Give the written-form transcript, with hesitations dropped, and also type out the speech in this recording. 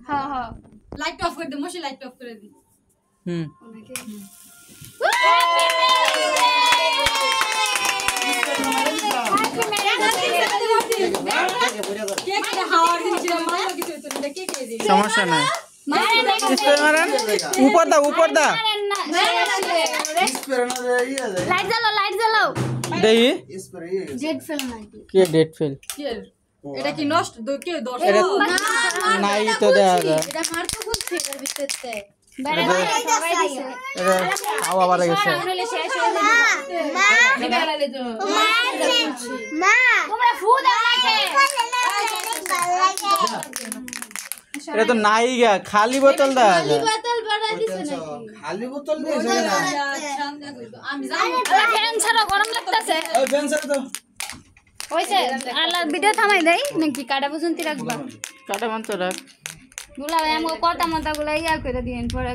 হ্যাঁ হ্যাঁ light off করে দে মশি লাইট অফ করে দি সমস্যা নাই ऊपर दा লাইট জ্বালাও দেখি জেড ফেল নাই কে ডেট ফেল এটা কি নষ্ট কে দশ নাই তো দেখা যায় এটা মার তো খুলছে এর ভিতরতে খাওয়া বাড়া গেছে মা তোমরা ফু দাও নাকি এটা তো নাই গা খালি বোতল দা বোতল বড়া দিছে নাকি খালি বোতল দিয়েছে না আমি জানি ফ্যান ছাড়া গরম লাগতেছে ওই ফ্যান ছাড়া তো হইছে আল্লাহ ভিডিও থামাই দেই নাকি কাটা পর্যন্ত রাখবা কাটা মানতো রাখ গুলা আমগো কথা মতা গুলা ইয়া করে দিয়েন পরে